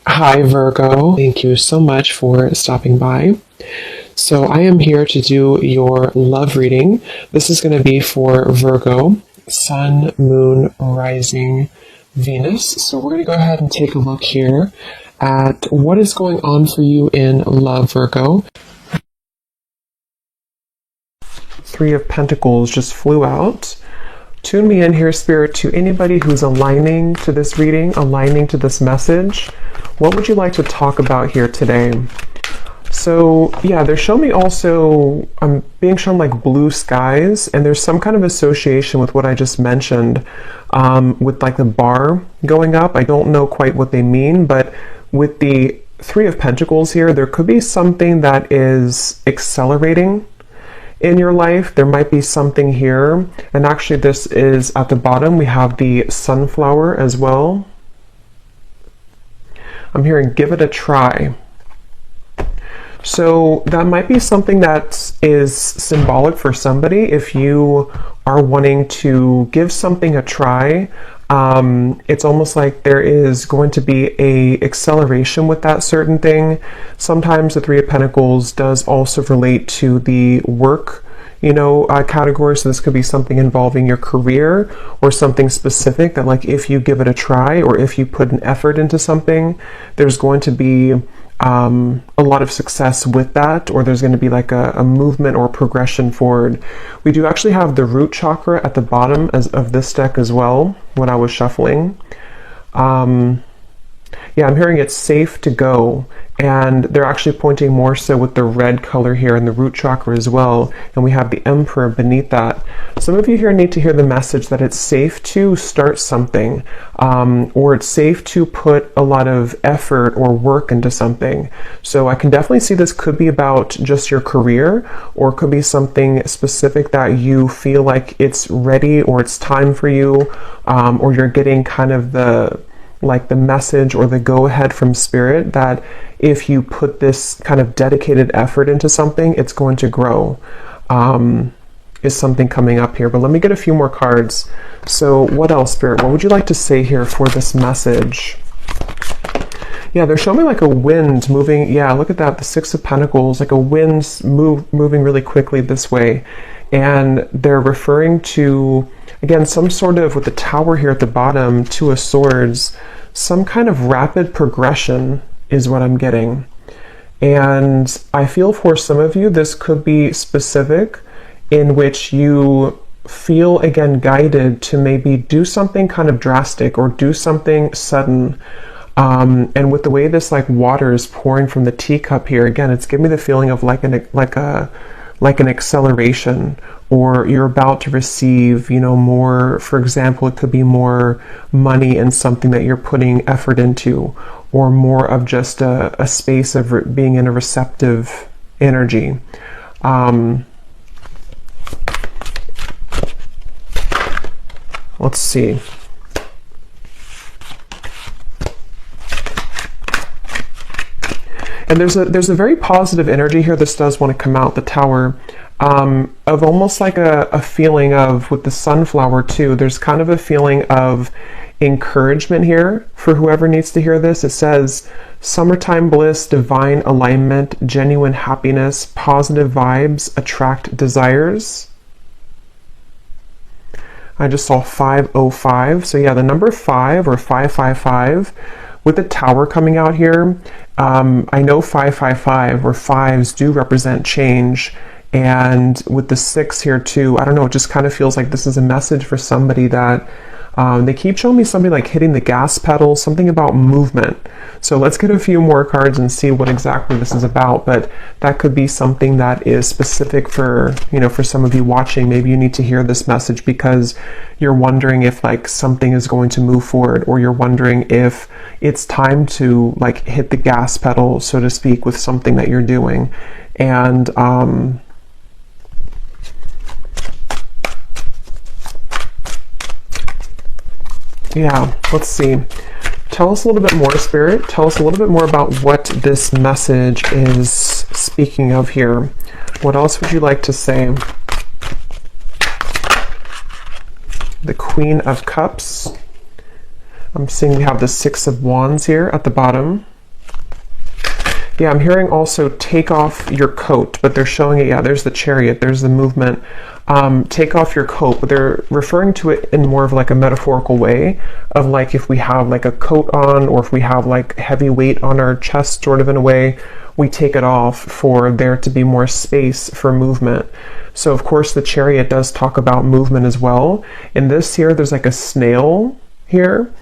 Hi, Virgo. Thank you so much for stopping by. So, I am here to do your love reading. This is going to be for Virgo, Sun, Moon, Rising, Venus. So, we're going to go ahead and take a look here at what is going on for you in love, Virgo. Three of Pentacles just flew out. Tune me in here, Spirit, to anybody who's aligning to this reading, aligning to this message. What would you like to talk about here today? So, yeah, they're showing me also, I'm being shown like blue skies, and there's some kind of association with what I just mentioned, with like the bar going up. I don't know quite what they mean, but with the Three of Pentacles here, there could be something that is accelerating in your life. There might be something here, and actually this is at the bottom. We have the sunflower as well. I'm hearing give it a try. So that might be something that is symbolic for somebody. If you are wanting to give something a try, it's almost like there is going to be a acceleration with that certain thing. Sometimes the Three of Pentacles does also relate to the work, category. So this could be something involving your career or something specific that, like, if you give it a try or if you put an effort into something, there's going to be a lot of success with that, or there's going to be like a movement or progression forward. We do actually have the root chakra at the bottom of this deck as well when I was shuffling. Yeah, I'm hearing it's safe to go, and they're actually pointing more so with the red color here in the root chakra as well, and we have the Emperor beneath that. Some of you here need to hear the message that it's safe to start something, or it's safe to put a lot of effort or work into something. So I can definitely see this could be about just your career, or it could be something specific that you feel like it's ready or it's time for you, or you're getting kind of the message or the go-ahead from Spirit that if you put this kind of dedicated effort into something, it's going to grow, is something coming up here. But let me get a few more cards. So what else, Spirit? What would you like to say here for this message? Yeah, they're showing me like a wind moving. Yeah, look at that, the Six of Pentacles, like a wind moving really quickly this way. And they're referring to, again, some sort of, with the Tower here at the bottom, Two of Swords, some kind of rapid progression is what I'm getting. And I feel for some of you, this could be specific in which you feel, again, guided to maybe do something kind of drastic or do something sudden. And with the way this like water is pouring from the teacup here, again, it's giving me the feeling of like an acceleration, or you're about to receive, more. For example, it could be more money in something that you're putting effort into, or more of just a space of being in a receptive energy. Let's see. And there's a very positive energy here. This does want to come out, the Tower, of almost like a feeling of, with the sunflower too, there's kind of a feeling of encouragement here for whoever needs to hear this. It says, summertime bliss, divine alignment, genuine happiness, positive vibes, attract desires. I just saw 505. So yeah, the number 5 or 555 with the Tower coming out here. I know 555 or fives do represent change, and with the 6 here too, I don't know, it just kind of feels like this is a message for somebody that they keep showing me somebody like hitting the gas pedal, something about movement. So let's get a few more cards and see what exactly this is about. But that could be something that is specific for, for some of you watching. Maybe you need to hear this message because you're wondering if like something is going to move forward, or you're wondering if it's time to like hit the gas pedal, so to speak, with something that you're doing. And yeah, let's see. Tell us a little bit more, Spirit. Tell us a little bit more about what this message is speaking of here. What else would you like to say? The Queen of Cups. I'm seeing we have the Six of Wands here at the bottom. Yeah, I'm hearing also take off your coat, but they're showing it. Yeah, there's the Chariot, there's the movement. Take off your coat, but they're referring to it in more of like a metaphorical way of like if we have like a coat on, or if we have like heavy weight on our chest, sort of in a way, we take it off for there to be more space for movement. So of course the Chariot does talk about movement as well. In this here, there's like a snail here.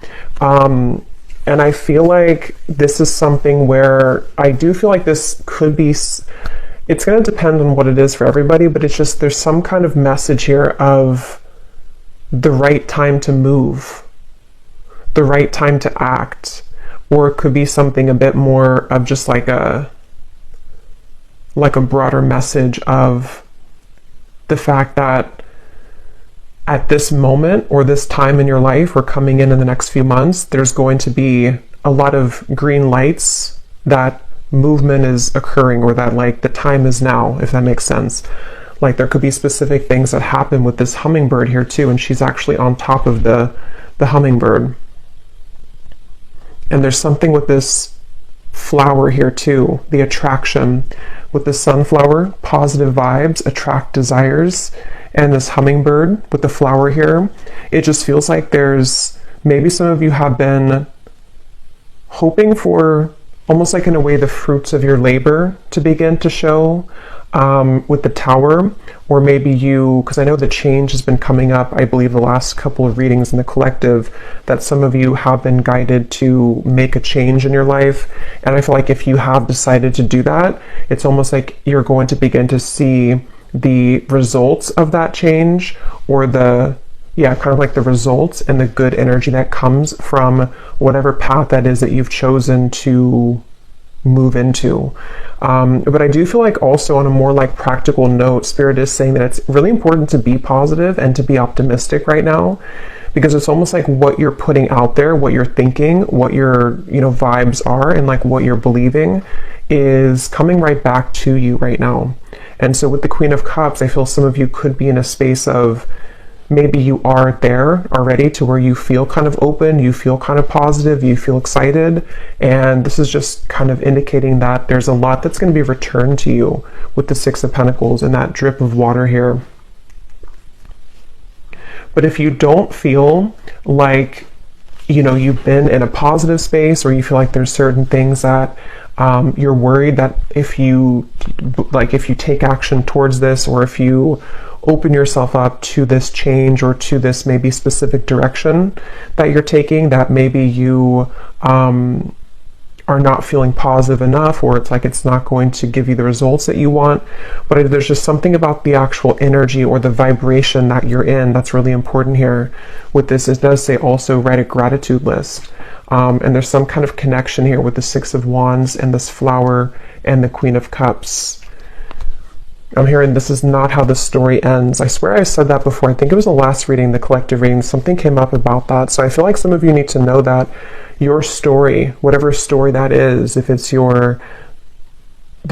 And I feel like this is something where I do feel like this could be, it's going to depend on what it is for everybody, but it's just there's some kind of message here of the right time to move, the right time to act, or it could be something a bit more of just like a broader message of the fact that at this moment or this time in your life or coming in the next few months, there's going to be a lot of green lights that movement is occurring, or that like the time is now, if that makes sense. Like there could be specific things that happen with this hummingbird here too, and she's actually on top of the hummingbird. And there's something with this flower here too, the attraction with the sunflower, positive vibes, attract desires. And this hummingbird with the flower here, it just feels like there's, maybe some of you have been hoping for almost like in a way the fruits of your labor to begin to show with the Tower, or maybe you, because I know the change has been coming up, I believe the last couple of readings in the collective, that some of you have been guided to make a change in your life. And I feel like if you have decided to do that, it's almost like you're going to begin to see the results of that change, or the kind of like the results and the good energy that comes from whatever path that is that you've chosen to move into. But I do feel like also on a more like practical note, Spirit is saying that it's really important to be positive and to be optimistic right now, because it's almost like what you're putting out there, what you're thinking, what your vibes are, and like what you're believing is coming right back to you right now. And so with the Queen of Cups, I feel some of you could be in a space of maybe you are there already to where you feel kind of open, you feel kind of positive, you feel excited. And this is just kind of indicating that there's a lot that's going to be returned to you with the Six of Pentacles and that drip of water here. But if you don't feel like, you've been in a positive space, or you feel like there's certain things that you're worried that if you take action towards this, or if you open yourself up to this change or to this maybe specific direction that you're taking, that maybe you are not feeling positive enough, or it's like it's not going to give you the results that you want. But there's just something about the actual energy or the vibration that you're in that's really important here with this. It does say also write a gratitude list. And there's some kind of connection here with the Six of Wands and this flower and the Queen of Cups. I'm hearing this is not how the story ends. I swear I said that before. I think it was the last reading, the collective reading. Something came up about that. So I feel like some of you need to know that your story, whatever story that is, if it's the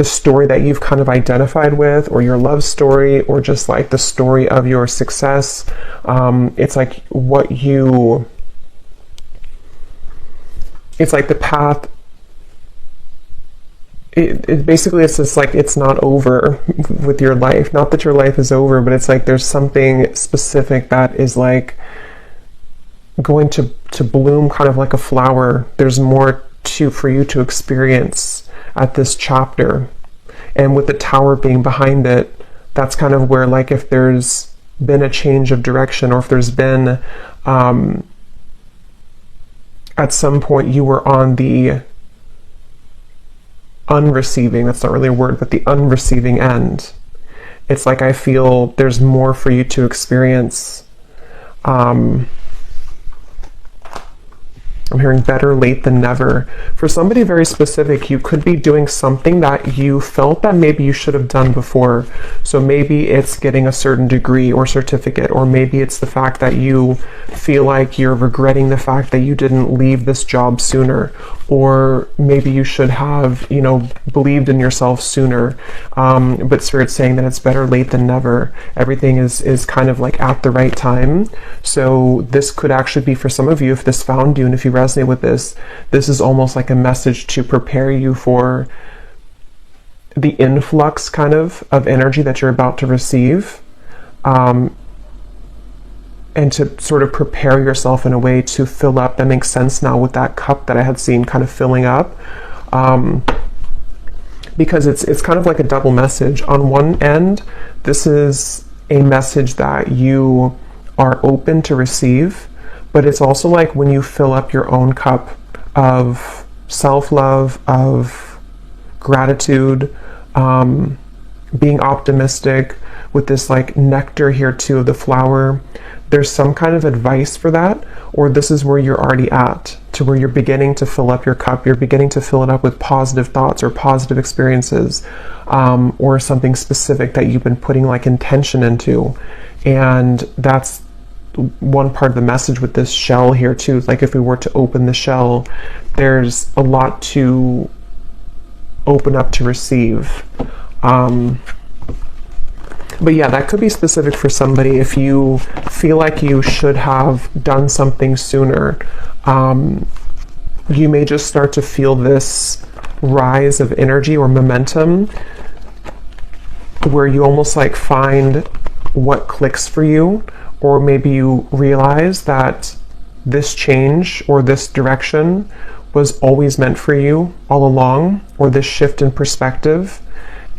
story that you've kind of identified with, or your love story, or just like the story of your success, it's like it's like the path. It basically, it's just like it's not over with your life. Not that your life is over, but it's like there's something specific that is like going to bloom kind of like a flower. There's more for you to experience at this chapter. And with the Tower being behind it, that's kind of where, like, if there's been a change of direction, or if there's been at some point you were on the unreceiving, that's not really a word, but the unreceiving end. It's like I feel there's more for you to experience. I'm hearing better late than never. For somebody very specific, you could be doing something that you felt that maybe you should have done before. So maybe it's getting a certain degree or certificate, or maybe it's the fact that you feel like you're regretting the fact that you didn't leave this job sooner, or maybe you should have, believed in yourself sooner. But Spirit's saying that it's better late than never. Everything is kind of like at the right time. So this could actually be for some of you, if this found you and if you resonate with this, this is almost like a message to prepare you for the influx kind of energy that you're about to receive, and to sort of prepare yourself in a way to fill up. That makes sense now with that cup that I had seen kind of filling up, because it's kind of like a double message. On one end, this is a message that you are open to receive, but it's also like when you fill up your own cup of self-love, of gratitude, being optimistic, with this like nectar here too of the flower. There's some kind of advice for that, or this is where you're already at, to where you're beginning to fill up your cup, you're beginning to fill it up with positive thoughts or positive experiences, or something specific that you've been putting like intention into. And that's one part of the message with this shell here too. Like if we were to open the shell, there's a lot to open up to receive. But yeah, that could be specific for somebody. If you feel like you should have done something sooner, you may just start to feel this rise of energy or momentum where you almost like find what clicks for you, or maybe you realize that this change or this direction was always meant for you all along, or this shift in perspective.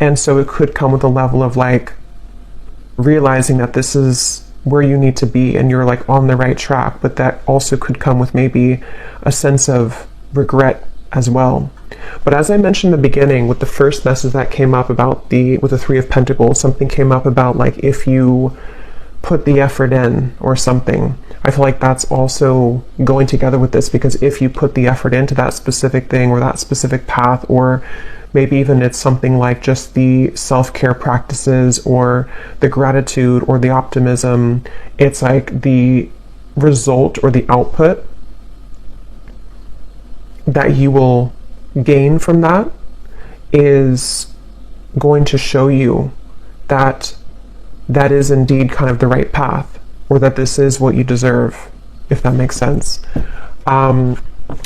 And so it could come with a level of like realizing that this is where you need to be and you're like on the right track, but that also could come with maybe a sense of regret as well. But as I mentioned in the beginning, with the first message that came up about with the Three of Pentacles, something came up about like if you put the effort in or something. I feel like that's also going together with this, because if you put the effort into that specific thing or that specific path, or maybe even it's something like just the self-care practices or the gratitude or the optimism, it's like the result or the output that you will gain from that is going to show you that that is indeed kind of the right path, or that this is what you deserve, if that makes sense.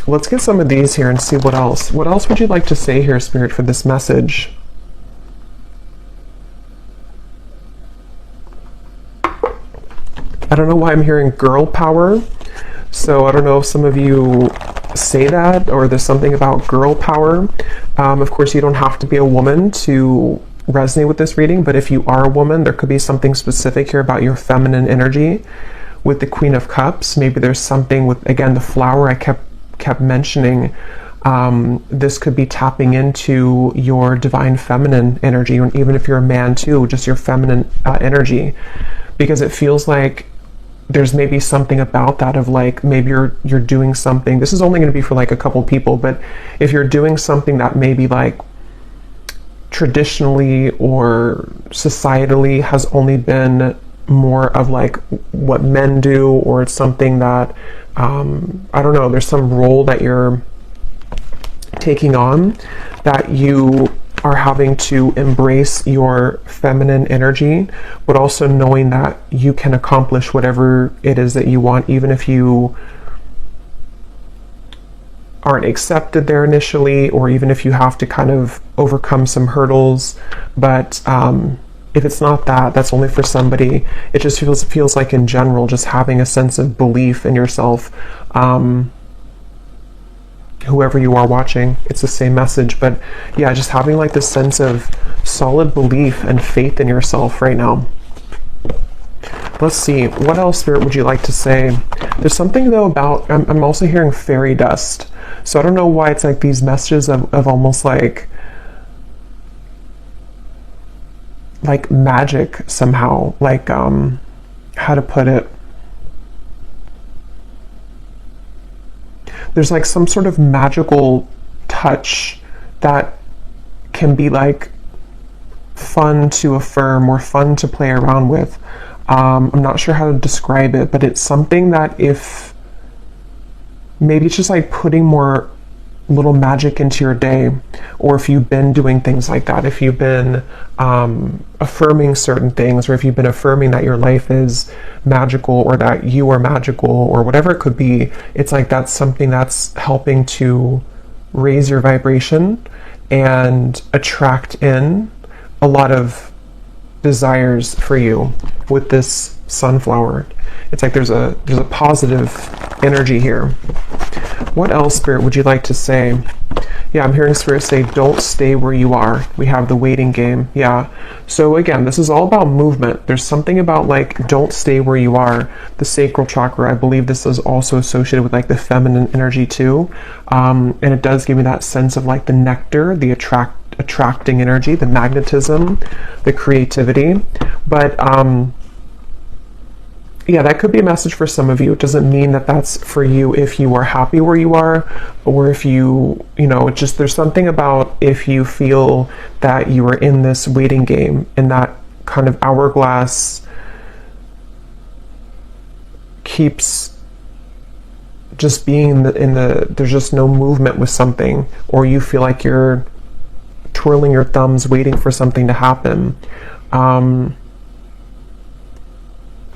Let's get some of these here and see what else. What else would you like to say here, Spirit, for this message? I don't know why I'm hearing girl power. So I don't know if some of you say that, or there's something about girl power. Of course, you don't have to be a woman to resonate with this reading, but if you are a woman, there could be something specific here about your feminine energy. With the Queen of Cups, maybe there's something with, again, the flower I kept mentioning. This could be tapping into your divine feminine energy, or even if you're a man too, just your feminine energy, because it feels like there's maybe something about that of like, maybe you're doing something. This is only going to be for like a couple people, but if you're doing something that maybe like traditionally or societally has only been more of like what men do, or it's something that I don't know, there's some role that you're taking on that you are having to embrace your feminine energy, but also knowing that you can accomplish whatever it is that you want, even if you aren't accepted there initially, or even if you have to kind of overcome some hurdles. But if it's not that, that's only for somebody. It just feels like in general, just having a sense of belief in yourself. Whoever you are watching, it's the same message. But yeah, just having like this sense of solid belief and faith in yourself right now. Let's see, what else, Spirit, would you like to say? There's something though about, I'm also hearing fairy dust. So I don't know why it's like these messages of almost like magic somehow, like how to put it, there's like some sort of magical touch that can be like fun to affirm or fun to play around with. I'm not sure how to describe it, but it's something that if maybe it's just like putting more little magic into your day, or if you've been doing things like that, if you've been affirming certain things, or if you've been affirming that your life is magical, or that you are magical, or whatever it could be, it's like that's something that's helping to raise your vibration and attract in a lot of desires for you with this sunflower. It's like there's a positive energy here. What else, Spirit, would you like to say? Yeah, I'm hearing Spirit say, don't stay where you are. We have the waiting game. Yeah. So again, this is all about movement. There's something about like, don't stay where you are. The sacral chakra, I believe this is also associated with like the feminine energy too. And it does give me that sense of like the nectar, the attracting energy, the magnetism, the creativity. But yeah, that could be a message for some of you. It doesn't mean that that's for you if you are happy where you are, or if you know, just there's something about if you feel that you are in this waiting game, in that kind of hourglass keeps just being in the there's just no movement with something, or you feel like you're twirling your thumbs waiting for something to happen.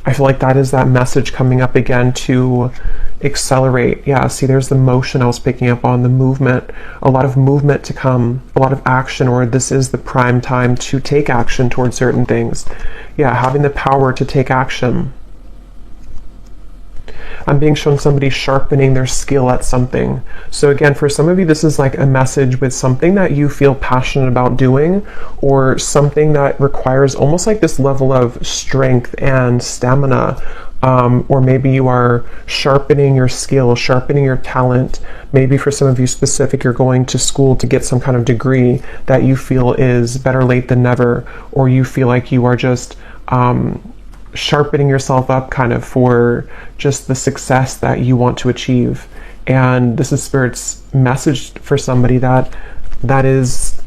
I feel like that is that message coming up again to accelerate. Yeah, see, there's the motion I was picking up on, the movement, a lot of movement to come, a lot of action, or this is the prime time to take action towards certain things. Yeah, having the power to take action. I'm being shown somebody sharpening their skill at something. So again, for some of you, this is like a message with something that you feel passionate about doing, or something that requires almost like this level of strength and stamina. Or maybe you are sharpening your skill, sharpening your talent. Maybe for some of you specific, you're going to school to get some kind of degree that you feel is better late than never, or you feel like you are just sharpening yourself up kind of for just the success that you want to achieve. And this is Spirit's message for somebody that is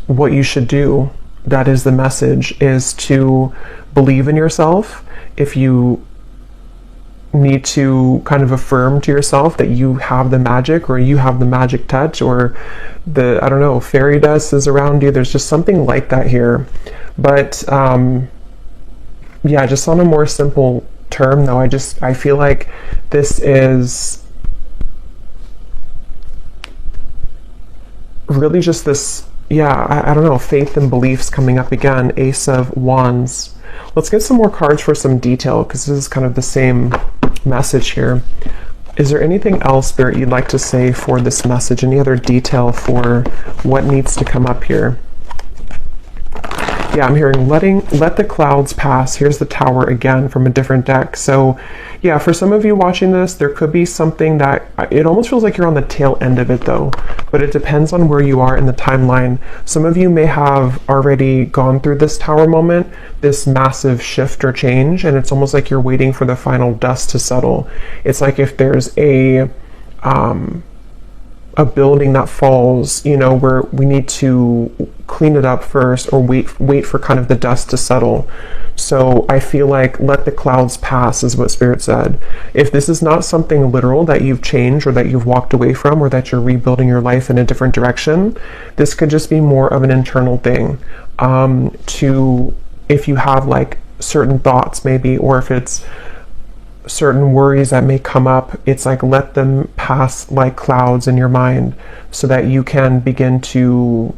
what you should do. That is the message, is to believe in yourself. If you need to kind of affirm to yourself that you have the magic, or you have the magic touch, or the, I don't know, fairy dust is around you. There's just something like that here. But yeah, just on a more simple term though, I feel like this is really just this, yeah, I don't know, faith and beliefs coming up again. Ace of Wands. Let's get some more cards for some detail, because this is kind of the same message here. Is there anything else, Spirit, you'd like to say for this message? Any other detail for what needs to come up here? Yeah, I'm hearing let the clouds pass. Here's the Tower again from a different deck. So yeah, for some of you watching this, there could be something that, it almost feels like you're on the tail end of it though, but it depends on where you are in the timeline. Some of you may have already gone through this Tower moment, this massive shift or change, and it's almost like you're waiting for the final dust to settle. It's like if there's a building that falls, you know, where we need to clean it up first, or wait for kind of the dust to settle. So I feel like let the clouds pass is what Spirit said. If this is not something literal that you've changed, or that you've walked away from, or that you're rebuilding your life in a different direction, this could just be more of an internal thing. If you have like certain thoughts maybe, or if it's certain worries that may come up, it's like let them pass like clouds in your mind, so that you can begin to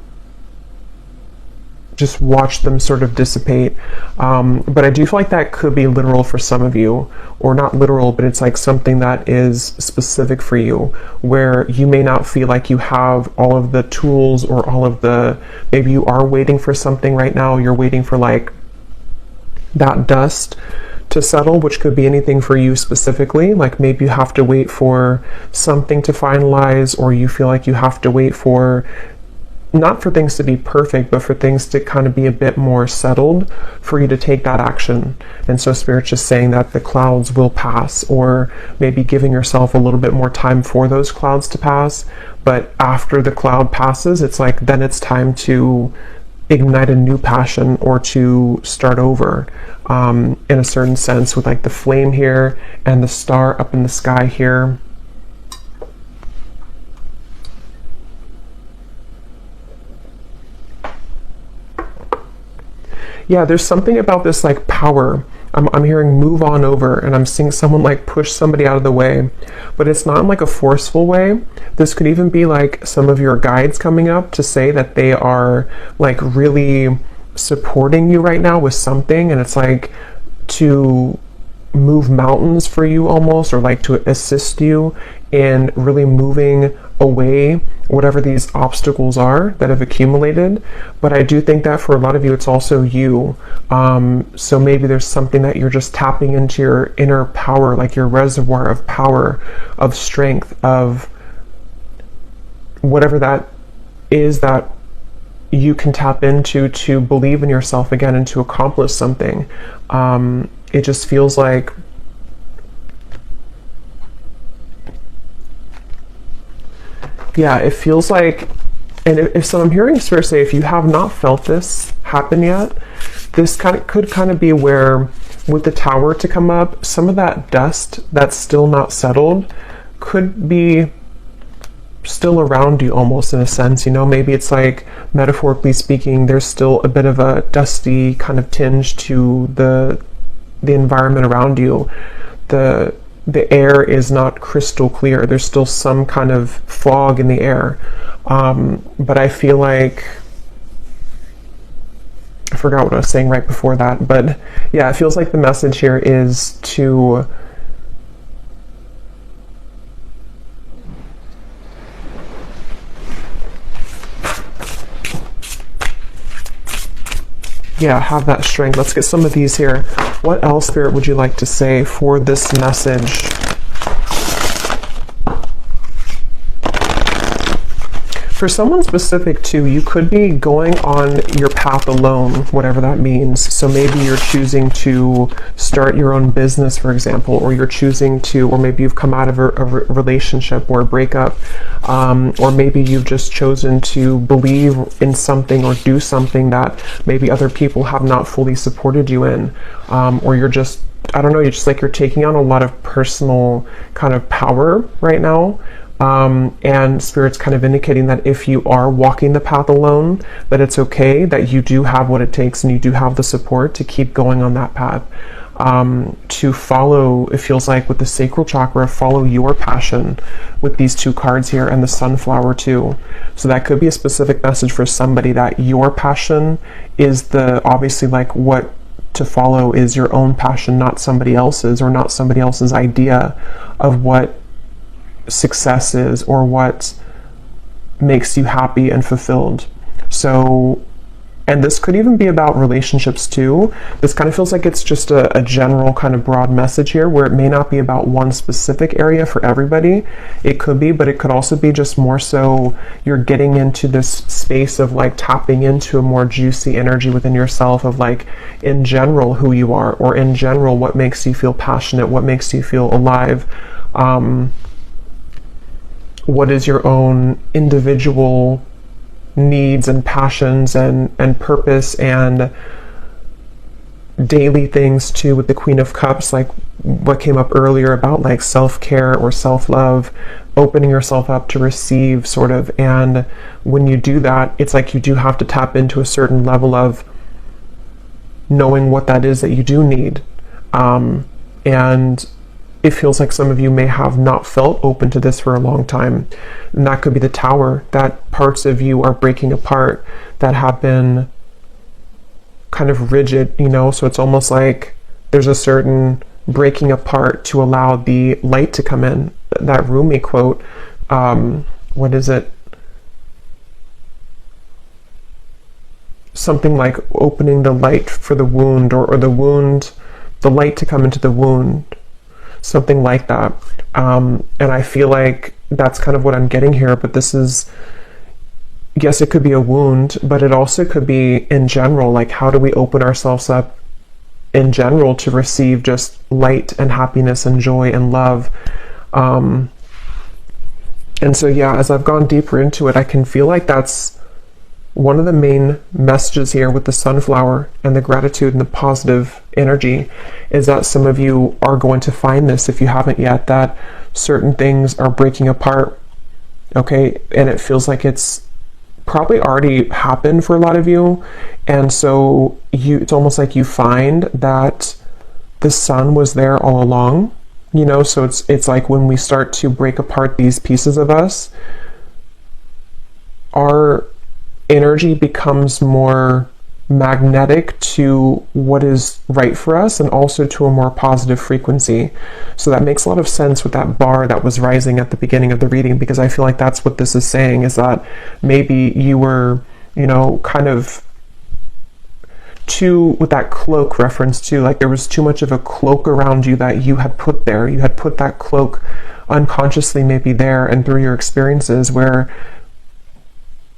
just watch them sort of dissipate. But I do feel like that could be literal for some of you, or not literal, but it's like something that is specific for you, where you may not feel like you have all of the tools, or all of the, maybe you are waiting for something right now, you're waiting for like that dust to settle, which could be anything for you specifically. Like maybe you have to wait for something to finalize, or you feel like you have to wait for, not for things to be perfect, but for things to kind of be a bit more settled for you to take that action. And so Spirit's just saying that the clouds will pass, or maybe giving yourself a little bit more time for those clouds to pass. But after the cloud passes, it's like then it's time to ignite a new passion, or to start over, in a certain sense, with like the flame here and the star up in the sky here. Yeah, there's something about this like power. I'm hearing move on over, and I'm seeing someone like push somebody out of the way, but it's not in like a forceful way. This could even be like some of your guides coming up to say that they are like really supporting you right now with something, and it's like to move mountains for you almost, or like to assist you in really moving away whatever these obstacles are that have accumulated. But I do think that for a lot of you it's also you, so maybe there's something that you're just tapping into, your inner power, like your reservoir of power, of strength, of whatever that is that you can tap into to believe in yourself again and to accomplish something. It just feels like it feels like, and if so, I'm hearing Spirit say, if you have not felt this happen yet, this could kind of be where, with the Tower to come up, some of that dust that's still not settled could be still around you almost, in a sense, you know. Maybe it's like, metaphorically speaking, there's still a bit of a dusty kind of tinge to the environment around you. The air is not crystal clear. There's still some kind of fog in the air. But I feel like, I forgot what I was saying right before that, but yeah, it feels like the message here is to have that strength. Let's get some of these here. What else, Spirit, would you like to say for this message? For someone specific too, you could be going on your path alone, whatever that means. So maybe you're choosing to start your own business, for example, or you're choosing to, or maybe you've come out of a relationship or a breakup, or maybe you've just chosen to believe in something or do something that maybe other people have not fully supported you in, or you're just, I don't know, you're taking on a lot of personal kind of power right now. And Spirit's kind of indicating that if you are walking the path alone, that it's okay, that you do have what it takes and you do have the support to keep going on that path. To follow, it feels like with the sacral chakra, follow your passion with these two cards here, and the sunflower too. So that could be a specific message for somebody, that your passion is obviously like what to follow is your own passion, not somebody else's, or not somebody else's idea of what success is or what makes you happy and fulfilled. So, and this could even be about relationships too. This kind of feels like it's just a general kind of broad message here, where it may not be about one specific area for everybody. It could be, but it could also be just more so you're getting into this space of like tapping into a more juicy energy within yourself, of like, in general, who you are, or in general, what makes you feel passionate, what makes you feel alive. What is your own individual needs and passions and purpose, and daily things too, with the Queen of Cups, like what came up earlier about like self-care or self-love, opening yourself up to receive, sort of. And when you do that, it's like you do have to tap into a certain level of knowing what that is that you do need. And it feels like some of you may have not felt open to this for a long time. And that could be the Tower, that parts of you are breaking apart that have been kind of rigid, you know? So it's almost like there's a certain breaking apart to allow the light to come in. That Rumi quote, what is it? Something like opening the light for the wound, or the wound, the light to come into the wound. Something like that. And I feel like that's kind of what I'm getting here, but this is, yes, it could be a wound, but it also could be in general, like how do we open ourselves up in general to receive just light and happiness and joy and love. And so as I've gone deeper into it, I can feel like that's one of the main messages here with the sunflower and the gratitude and the positive energy, is that some of you are going to find this, if you haven't yet, that certain things are breaking apart, okay? And it feels like it's probably already happened for a lot of you. And so it's almost like you find that the sun was there all along, you know, so it's like when we start to break apart these pieces of us, our energy becomes more magnetic to what is right for us and also to a more positive frequency. So that makes a lot of sense with that bar that was rising at the beginning of the reading, because I feel like that's what this is saying, is that maybe you were, you know, kind of too, with that cloak reference too, like there was too much of a cloak around you that you had put there. You had put that cloak unconsciously maybe there, and through your experiences where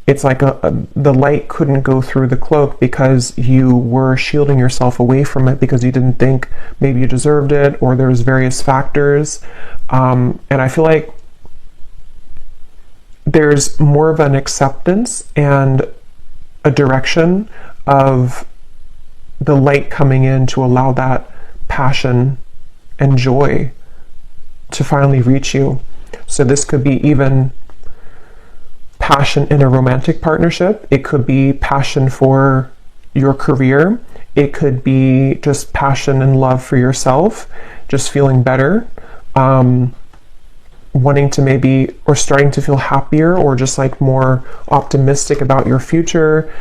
it's like the light couldn't go through the cloak because you were shielding yourself away from it because you didn't think maybe you deserved it, or there's various factors. And I feel like there's more of an acceptance and a direction of the light coming in to allow that passion and joy to finally reach you. So this could be even passion in a romantic partnership. It could be passion for your career. It could be just passion and love for yourself, just feeling better, wanting to maybe, or starting to feel happier, or just like more optimistic about your future.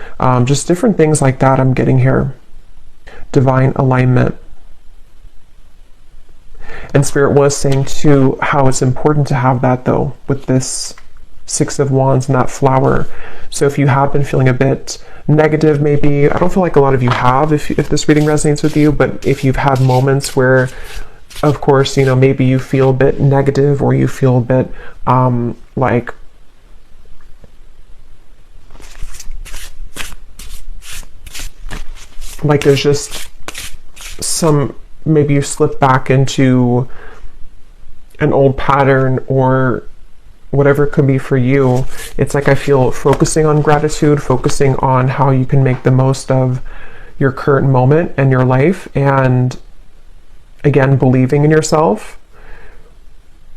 Just different things like that I'm getting here. Divine alignment. And Spirit was saying too how it's important to have that though with this Six of Wands and that flower. So if you have been feeling a bit negative, maybe, I don't feel like a lot of you have, if this reading resonates with you, but if you've had moments where, of course, you know, maybe you feel a bit negative, or you feel a bit like there's just some, maybe you slip back into an old pattern or whatever it could be for you. It's like I feel focusing on gratitude, focusing on how you can make the most of your current moment and your life, and again, believing in yourself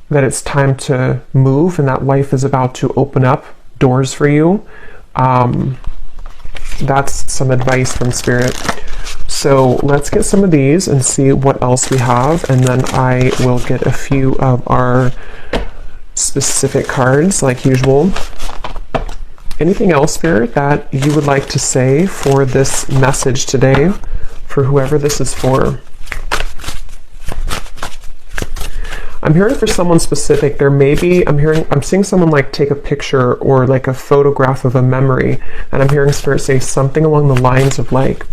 that it's time to move and that life is about to open up doors for you. That's some advice from Spirit. So let's get some of these and see what else we have, and then I will get a few of our specific cards like usual. Anything else, Spirit, that you would like to say for this message today, for whoever this is for? I'm hearing for someone specific. There may be, I'm seeing someone like take a picture or like a photograph of a memory, and I'm hearing Spirit say something along the lines of like,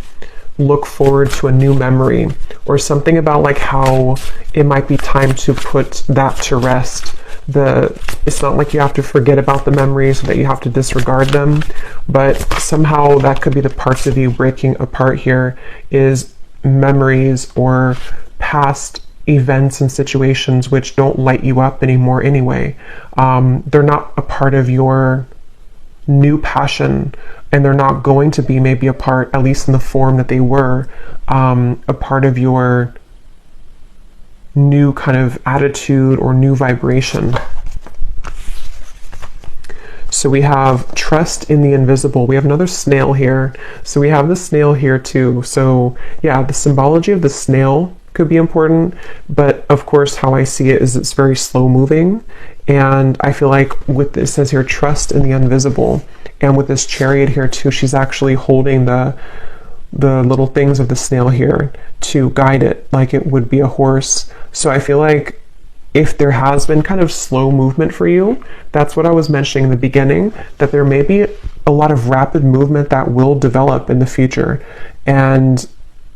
look forward to a new memory, or something about like how it might be time to put that to rest. It's not like you have to forget about the memories, that you have to disregard them, but somehow that could be the parts of you breaking apart here, is memories or past events and situations which don't light you up anymore anyway. They're not a part of your new passion, and they're not going to be maybe a part, at least in the form that they were, a part of your new kind of attitude or new vibration. So we have trust in the invisible. We have another snail here. So we have the snail here too. So yeah, the symbology of the snail could be important, but of course how I see it is it's very slow moving. And I feel like with this, it says here, trust in the invisible. And with this chariot here too, she's actually holding the little things of the snail here to guide it like it would be a horse. So I feel like if there has been kind of slow movement for you, that's what I was mentioning in the beginning, that there may be a lot of rapid movement that will develop in the future. And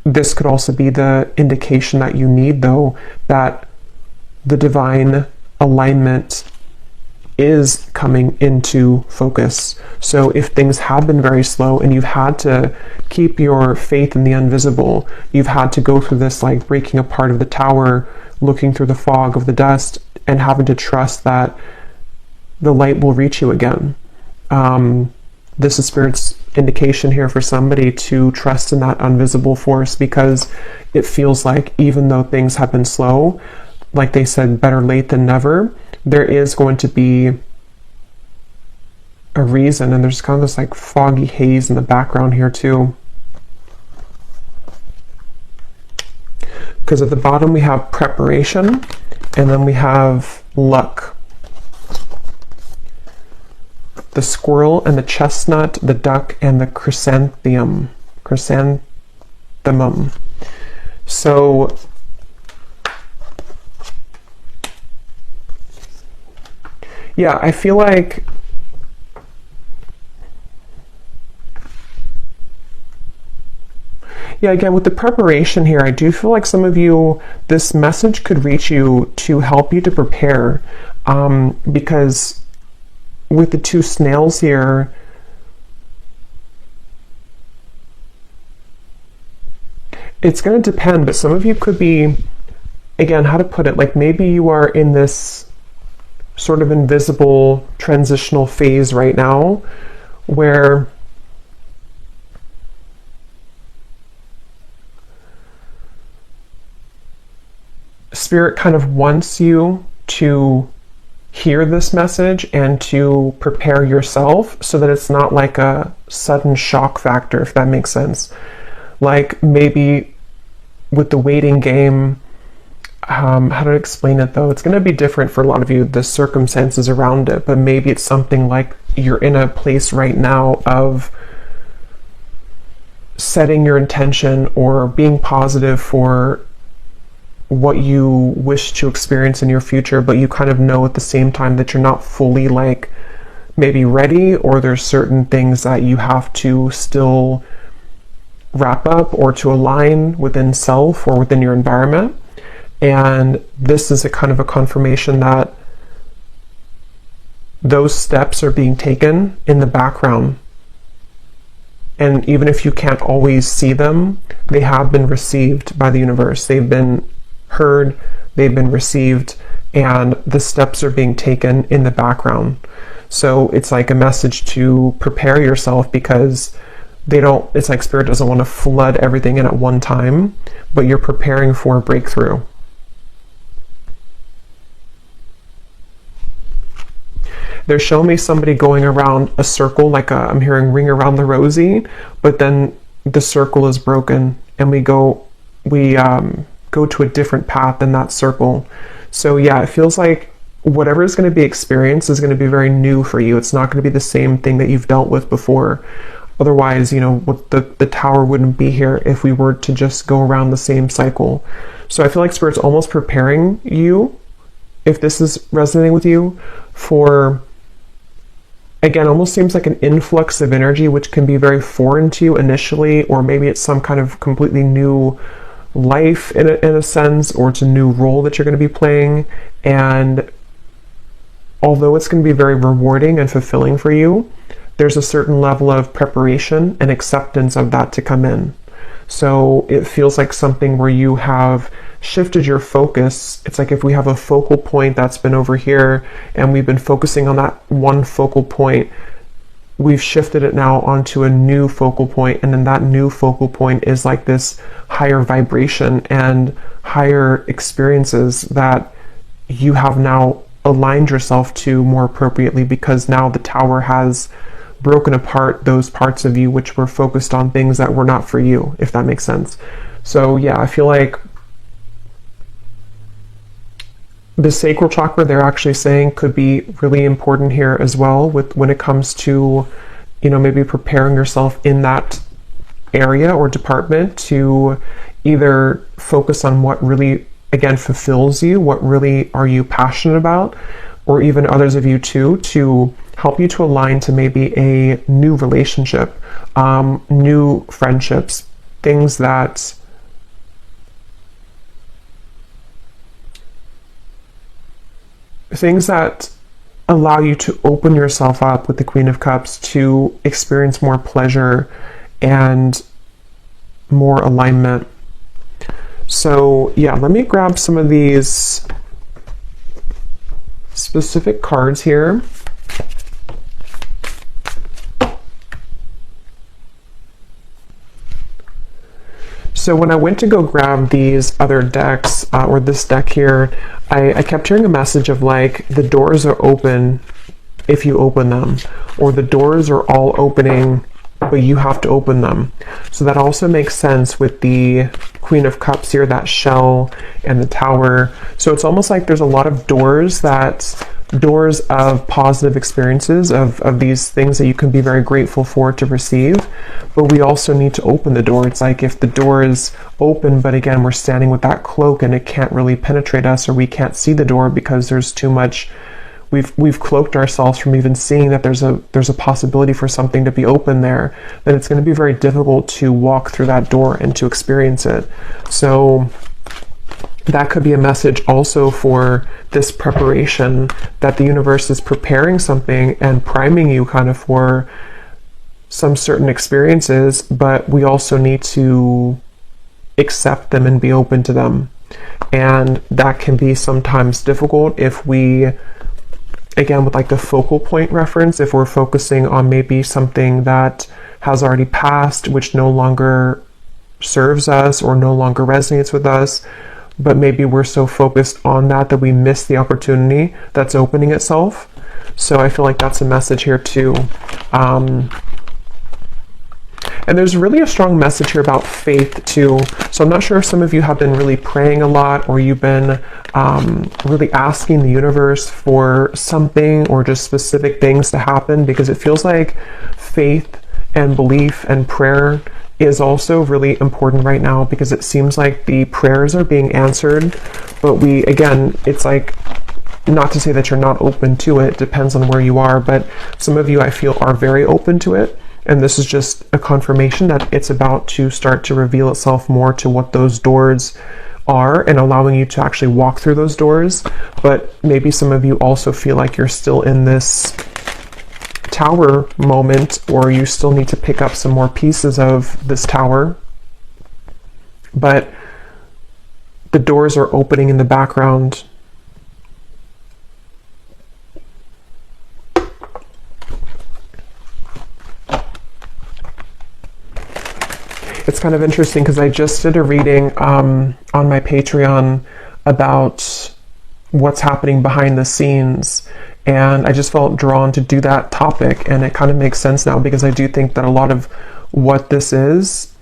this could also be the indication that you need, though, that the divine alignment is coming into focus. So if things have been very slow and you've had to keep your faith in the invisible, you've had to go through this like breaking apart of the tower, looking through the fog of the dust, and having to trust that the light will reach you again. This is Spirit's indication here for somebody to trust in that invisible force, because it feels like even though things have been slow, like they said, better late than never, there is going to be a reason. And there's kind of this like foggy haze in the background here too. because at the bottom we have preparation, and then we have luck. The squirrel and the chestnut, the duck and the chrysanthemum. So yeah, I feel like again, with the preparation here, I do feel like some of you, this message could reach you to help you to prepare, because with the two snails here, it's going to depend, but some of you could be, again, how to put it, like maybe you are in this sort of invisible transitional phase right now where Spirit kind of wants you to hear this message and to prepare yourself so that it's not like a sudden shock factor, if that makes sense. Like maybe with the waiting game, how to explain it though? It's going to be different for a lot of you, the circumstances around it, but maybe it's something like you're in a place right now of setting your intention or being positive for what you wish to experience in your future, but you kind of know at the same time that you're not fully like maybe ready, or there's certain things that you have to still wrap up or to align within self or within your environment. And this is a kind of a confirmation that those steps are being taken in the background. And even if you can't always see them, they have been received by the universe. They've been heard, they've been received, and the steps are being taken in the background. So it's like a message to prepare yourself, because it's like Spirit doesn't want to flood everything in at one time, but you're preparing for a breakthrough. They're showing me somebody going around a circle, like I'm hearing ring around the rosy, but then the circle is broken and we go to a different path in that circle. So yeah, it feels like whatever is going to be experienced is going to be very new for you. It's not going to be the same thing that you've dealt with before. Otherwise, the tower wouldn't be here if we were to just go around the same cycle. So I feel like Spirit's almost preparing you, if this is resonating with you, for, again, almost seems like an influx of energy, which can be very foreign to you initially, or maybe it's some kind of completely new life in a sense, or it's a new role that you're going to be playing. And although it's going to be very rewarding and fulfilling for you, there's a certain level of preparation and acceptance of that to come in. So it feels like something where you have shifted your focus. It's like if we have a focal point that's been over here and we've been focusing on that one focal point, we've shifted it now onto a new focal point, and then that new focal point is like this higher vibration and higher experiences that you have now aligned yourself to more appropriately, because now the tower has broken apart those parts of you which were focused on things that were not for you, if that makes sense. So yeah, I feel like the sacral chakra, they're actually saying, could be really important here as well, with when it comes to, maybe preparing yourself in that area or department to either focus on what really, again, fulfills you, what really are you passionate about, or even others of you too, to help you to align to maybe a new relationship, new friendships, things that allow you to open yourself up with the Queen of Cups to experience more pleasure and more alignment. So yeah, let me grab some of these specific cards here. So when I went to go grab these other decks, or this deck here, I kept hearing a message of like, the doors are open if you open them, or the doors are all opening but you have to open them. So that also makes sense with the Queen of Cups here, that shell and the Tower. So it's almost like there's a lot of doors of positive experiences, of these things that you can be very grateful for to receive, but we also need to open the door. It's like if the door is open, but again, we're standing with that cloak and it can't really penetrate us, or we can't see the door because there's too much, we've cloaked ourselves from even seeing that there's a possibility for something to be open there, then it's going to be very difficult to walk through that door and to experience it. So that could be a message also for this preparation, that the universe is preparing something and priming you kind of for some certain experiences, but we also need to accept them and be open to them. And that can be sometimes difficult if we, again, with like the focal point reference, if we're focusing on maybe something that has already passed, which no longer serves us or no longer resonates with us, but maybe we're so focused on that we miss the opportunity that's opening itself. So I feel like that's a message here too. And there's really a strong message here about faith too. So I'm not sure if some of you have been really praying a lot, or you've been really asking the universe for something or just specific things to happen, because it feels like faith and belief and prayer is also really important right now, because it seems like the prayers are being answered, but again, it's like, not to say that you're not open to it, depends on where you are, but some of you I feel are very open to it, and this is just a confirmation that it's about to start to reveal itself more to what those doors are, and allowing you to actually walk through those doors. But maybe some of you also feel like you're still in this Tower moment, or you still need to pick up some more pieces of this Tower, but the doors are opening in the background. It's kind of interesting because I just did a reading on my Patreon about what's happening behind the scenes, and I just felt drawn to do that topic, and it kind of makes sense now, because I do think that a lot of what this is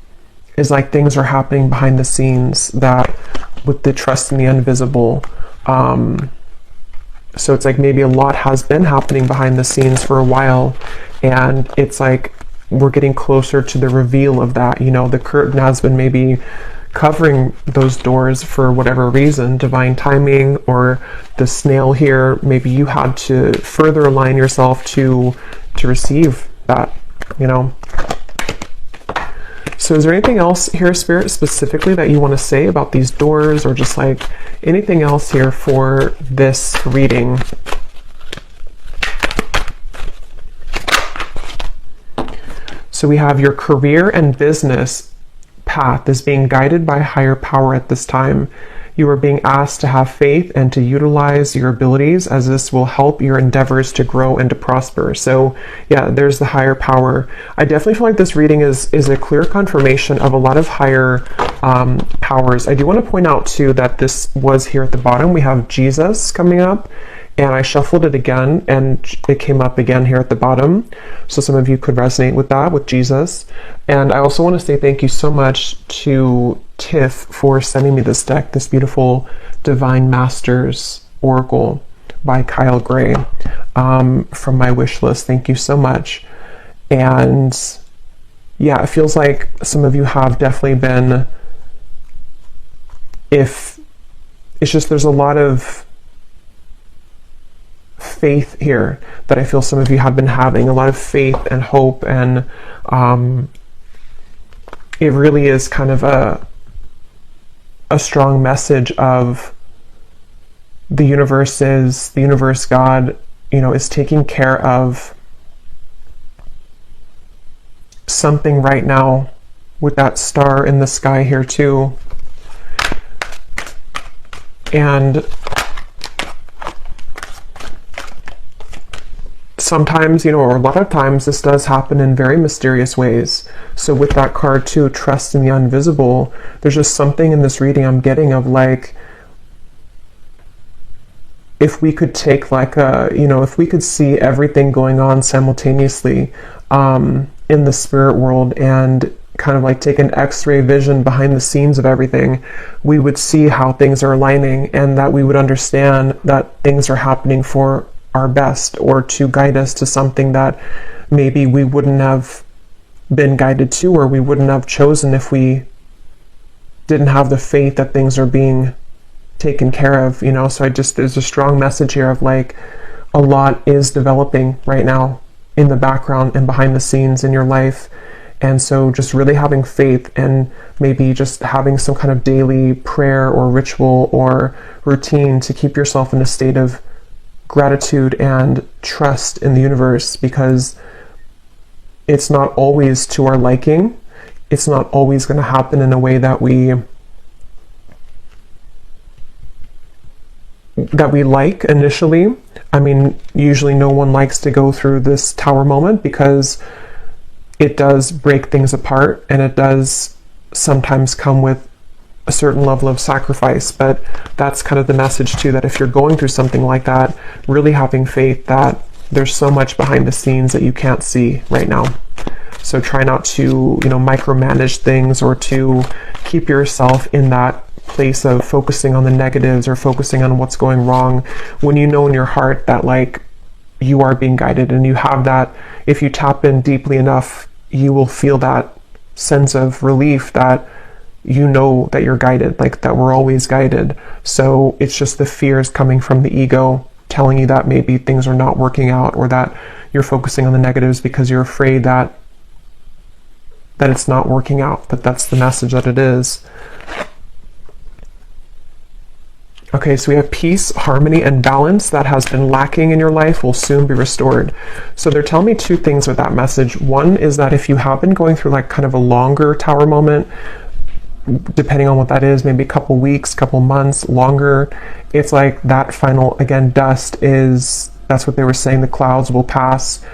like things are happening behind the scenes, that with the trust in the invisible. So it's like maybe a lot has been happening behind the scenes for a while, and it's like we're getting closer to the reveal of that. You know, the curtain has been maybe covering those doors for whatever reason, divine timing, or the snail here, maybe you had to further align yourself to receive that, you know. So is there anything else here, Spirit, specifically that you want to say about these doors, or just like anything else here for this reading? So we have your career and business path is being guided by higher power at this time. You are being asked to have faith and to utilize your abilities, as this will help your endeavors to grow and to prosper. So yeah, there's the higher power. I definitely feel like this reading is a clear confirmation of a lot of higher powers. I do want to point out too that this was here at the bottom. We have Jesus coming up, and I shuffled it again and it came up again here at the bottom. So some of you could resonate with that, with Jesus. And I also want to say thank you so much to Tiff for sending me this deck, this beautiful Divine Masters Oracle by Kyle Gray, from my wish list. Thank you so much. And yeah, it feels like some of you have definitely been, if it's just, there's a lot of faith here that I feel some of you have been having, a lot of faith and hope, and it really is kind of a strong message of the universe, God, you know, is taking care of something right now, with that star in the sky here too. And sometimes, you know, or a lot of times, this does happen in very mysterious ways. So with that card too, trust in the invisible, there's just something in this reading I'm getting of like, if we could take like a, you know, if we could see everything going on simultaneously, in the spirit world and kind of like take an x-ray vision behind the scenes of everything, we would see how things are aligning, and that we would understand that things are happening for our best, or to guide us to something that maybe we wouldn't have been guided to, or we wouldn't have chosen if we didn't have the faith that things are being taken care of, you know. So there's a strong message here of like a lot is developing right now in the background and behind the scenes in your life. And so just really having faith, and maybe just having some kind of daily prayer or ritual or routine to keep yourself in a state of gratitude and trust in the universe, because it's not always to our liking. It's not always going to happen in a way that we like initially. I mean, usually no one likes to go through this tower moment, because it does break things apart, and it does sometimes come with a certain level of sacrifice. But that's kind of the message too, that if you're going through something like that, really having faith that there's so much behind the scenes that you can't see right now. So try not to, micromanage things, or to keep yourself in that place of focusing on the negatives or focusing on what's going wrong, when you know in your heart that like you are being guided, and you have that. If you tap in deeply enough, you will feel that sense of relief that you know that you're guided, like that we're always guided. So it's just the fears coming from the ego telling you that maybe things are not working out, or that you're focusing on the negatives because you're afraid that it's not working out. But that's the message that it is. Okay, so we have peace, harmony, and balance that has been lacking in your life will soon be restored. So they're telling me two things with that message. One is that if you have been going through like kind of a longer tower moment, depending on what that is, maybe a couple weeks, couple months, longer, it's like that final, again, dust is, that's what they were saying, the clouds will pass.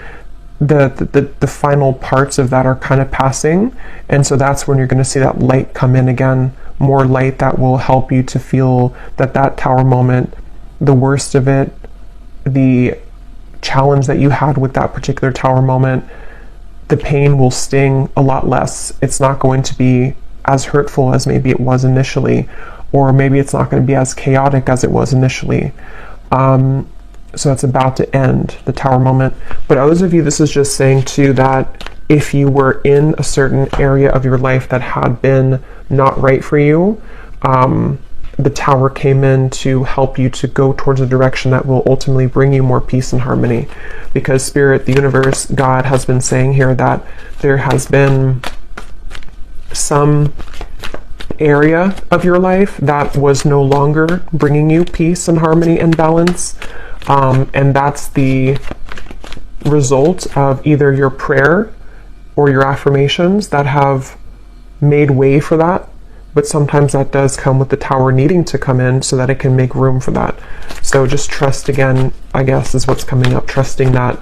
The final parts of that are kind of passing. And so that's when you're going to see that light come in again, more light that will help you to feel that tower moment, the worst of it, the challenge that you had with that particular tower moment, the pain will sting a lot less. It's not going to be as hurtful as maybe it was initially, or maybe it's not going to be as chaotic as it was initially. So it's about to end, the tower moment. But others of you, this is just saying too that if you were in a certain area of your life that had been not right for you, the tower came in to help you to go towards a direction that will ultimately bring you more peace and harmony. Because Spirit, the universe, God has been saying here that there has been some area of your life that was no longer bringing you peace and harmony and balance. And that's the result of either your prayer or your affirmations that have made way for that. But sometimes that does come with the tower needing to come in so that it can make room for that. So just trust again, I guess, is what's coming up. Trusting that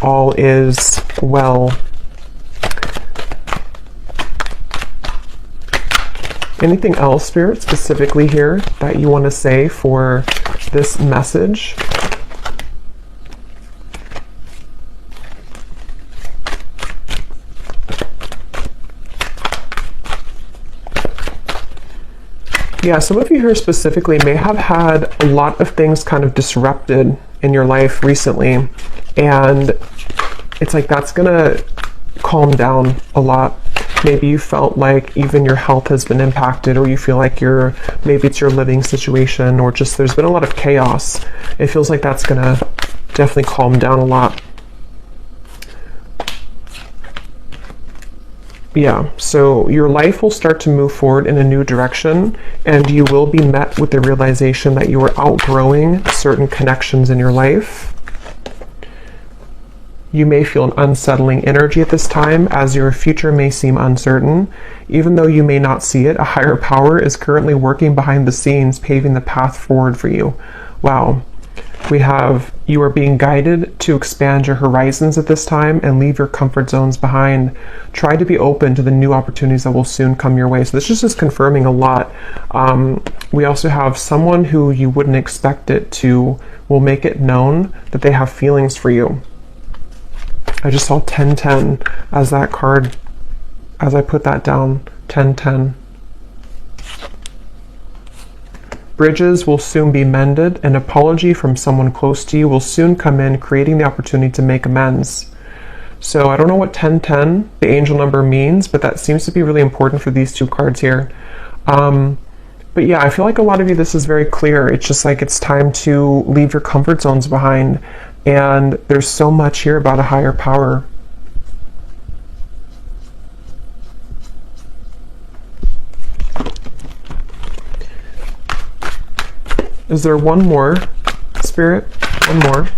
all is well. Anything else, Spirit, specifically here that you want to say for this message? Yeah, some of you here specifically may have had a lot of things kind of disrupted in your life recently, and it's like that's gonna calm down a lot. Maybe you felt like even your health has been impacted, or you feel like maybe it's your living situation, or just there's been a lot of chaos. It feels like that's gonna definitely calm down a lot. Yeah, so your life will start to move forward in a new direction, and you will be met with the realization that you are outgrowing certain connections in your life. You may feel an unsettling energy at this time, as your future may seem uncertain. Even though you may not see it, a higher power is currently working behind the scenes, paving the path forward for you. Wow. We have, you are being guided to expand your horizons at this time and leave your comfort zones behind. Try to be open to the new opportunities that will soon come your way. So this is just confirming a lot. We also have someone who you wouldn't expect it to will make it known that they have feelings for you. I just saw 1010 as that card, as I put that down, 1010. Bridges will soon be mended. An apology from someone close to you will soon come in, creating the opportunity to make amends. So I don't know what 1010, the angel number, means, but that seems to be really important for these two cards here. But yeah, I feel like a lot of you, this is very clear. It's just like it's time to leave your comfort zones behind. And there's so much here about a higher power. Is there one more, Spirit? One more.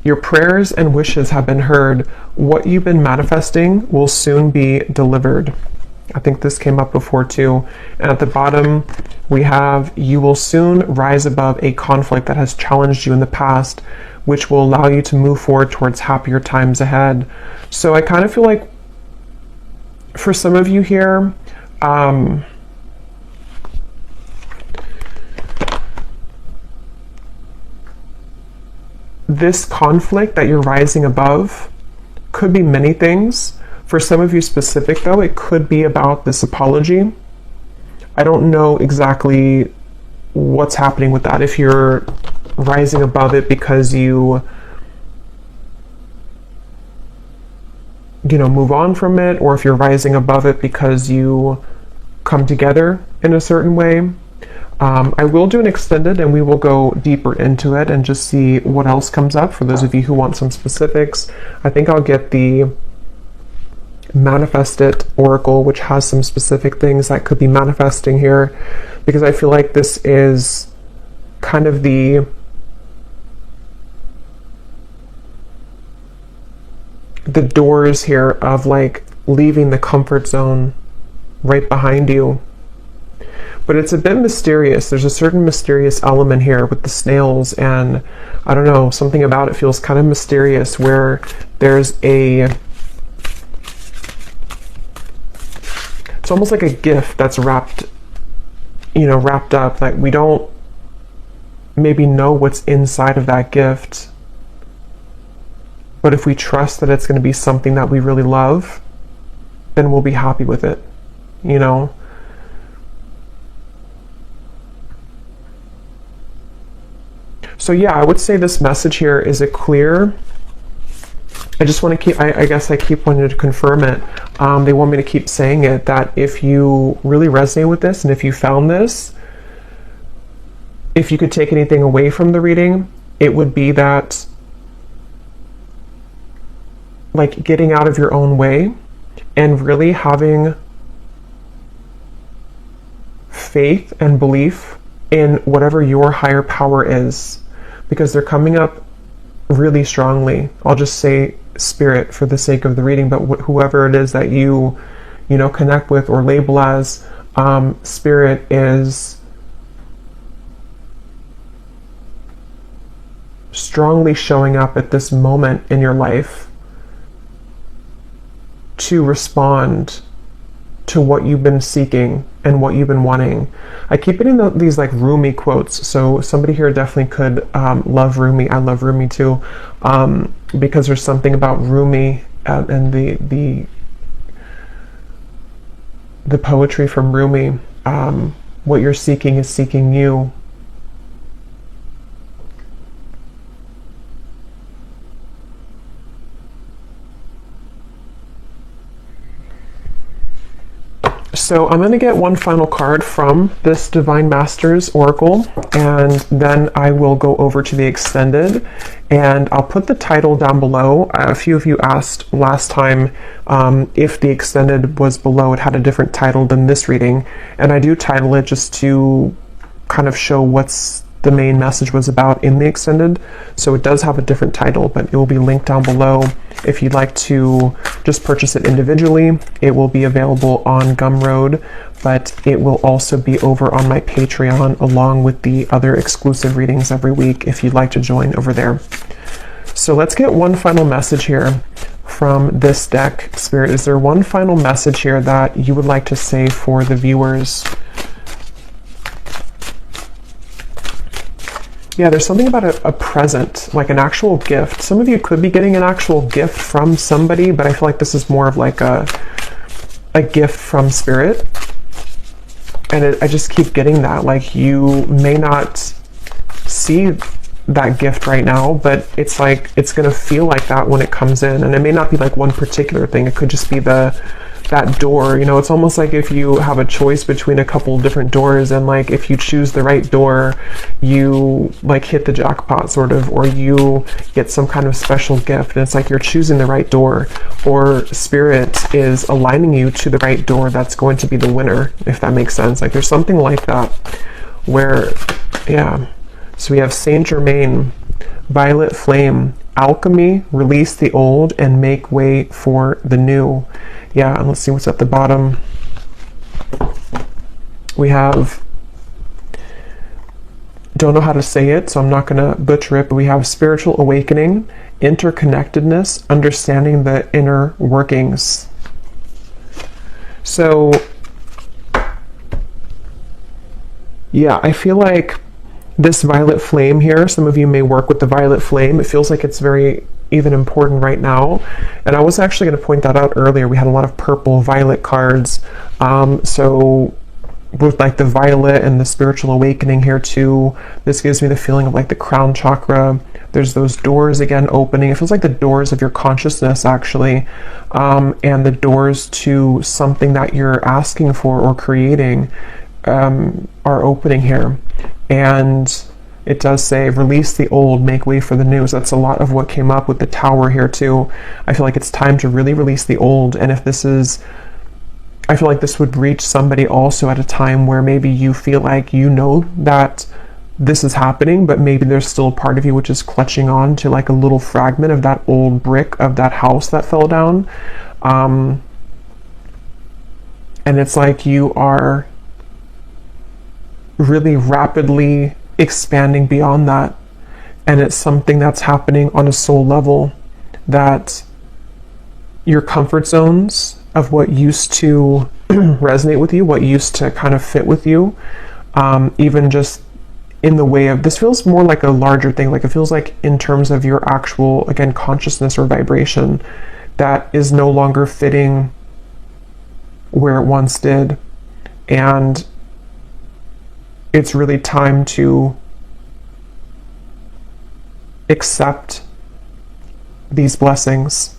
Your prayers and wishes have been heard. What you've been manifesting will soon be delivered. I think this came up before too. And at the bottom, we have, you will soon rise above a conflict that has challenged you in the past, which will allow you to move forward towards happier times ahead. So I kind of feel like for some of you here, this conflict that you're rising above could be many things. For some of you specific though, it could be about this apology. I don't know exactly what's happening with that. If you're rising above it because you move on from it, or if you're rising above it because you come together in a certain way. I will do an extended and we will go deeper into it and just see what else comes up for those of you who want some specifics. I think I'll get the Manifest It Oracle, which has some specific things that could be manifesting here, because I feel like this is kind of the doors here of like leaving the comfort zone right behind you. But it's a bit mysterious. There's a certain mysterious element here with the snails, and I don't know, something about it feels kind of mysterious, where there's it's almost like a gift that's wrapped up. Like we don't maybe know what's inside of that gift, but if we trust that it's going to be something that we really love, then we'll be happy with it, So yeah, I would say this message here, is it clear? I just want to keep, I guess I keep wanting to confirm it. They want me to keep saying it, that if you really resonate with this, and if you found this, if you could take anything away from the reading, it would be that, like, getting out of your own way and really having faith and belief in whatever your higher power is, because they're coming up really strongly. I'll just say spirit for the sake of the reading, but whoever it is that you connect with or label as, spirit is strongly showing up at this moment in your life to respond to what you've been seeking and what you've been wanting. I keep getting these like Rumi quotes, so somebody here definitely could love Rumi. I love Rumi too, because there's something about Rumi and the poetry from Rumi. What you're seeking is seeking you. So I'm going to get one final card from this Divine Masters Oracle, and then I will go over to the extended, and I'll put the title down below. A few of you asked last time if the extended was below. It had a different title than this reading, and I do title it just to kind of show what's the main message was about in the extended. So it does have a different title, but it will be linked down below. If you'd like to just purchase it individually, it will be available on Gumroad, but it will also be over on my Patreon along with the other exclusive readings every week if you'd like to join over there. So let's get one final message here from this deck. Spirit, is there one final message here that you would like to say for the viewers? Yeah, there's something about a present, like an actual gift. Some of you could be getting an actual gift from somebody, but I feel like this is more of like a gift from spirit. And I just keep getting that. Like, you may not see that gift right now, but it's like, it's going to feel like that when it comes in. And it may not be like one particular thing. It could just be that door. You know, it's almost like if you have a choice between a couple different doors, and like if you choose the right door, you like hit the jackpot sort of, or you get some kind of special gift. And it's like you're choosing the right door, or spirit is aligning you to the right door that's going to be the winner, if that makes sense. Like there's something like that where, yeah. So we have Saint Germain, violet flame, alchemy, release the old and make way for the new. Yeah, and let's see what's at the bottom. We have, don't know how to say it, so I'm not going to butcher it, but we have spiritual awakening, interconnectedness, understanding the inner workings. So, yeah, I feel like this violet flame here, some of you may work with the violet flame. It feels like it's very even important right now. And I was actually going to point that out earlier. We had a lot of purple violet cards. So with like the violet and the spiritual awakening here too, this gives me the feeling of like the crown chakra. There's those doors again opening. It feels like the doors of your consciousness actually, and the doors to something that you're asking for or creating are opening here. And it does say, release the old, make way for the new. So that's a lot of what came up with the tower here too. I feel like it's time to really release the old. And if this is, I feel like this would reach somebody also at a time where maybe you feel like you know that this is happening, but maybe there's still a part of you which is clutching on to like a little fragment of that old brick of that house that fell down. And it's like you are really rapidly expanding beyond that, and it's something that's happening on a soul level, that your comfort zones of what used to resonate with you, what used to kind of fit with you, even just in the way of, this feels more like a larger thing, like it feels like in terms of your actual, again, consciousness or vibration that is no longer fitting where it once did. And it's really time to accept these blessings.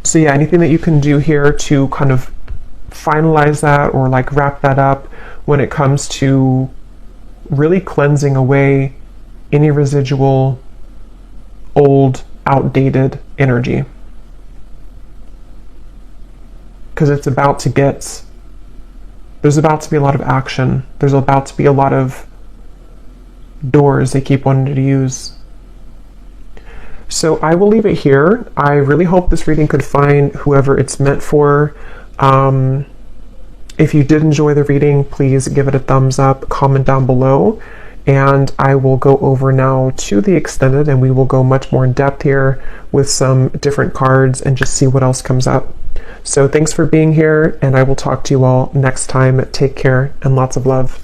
So yeah, anything that you can do here to kind of finalize that or like wrap that up when it comes to really cleansing away any residual old, outdated energy. Because it's about to get, there's about to be a lot of action. There's about to be a lot of doors they keep wanting to use. So I will leave it here. I really hope this reading could find whoever it's meant for. If you did enjoy the reading, please give it a thumbs up, comment down below, and I will go over now to the extended, and we will go much more in depth here with some different cards and just see what else comes up. So thanks for being here, and I will talk to you all next time. Take care and lots of love.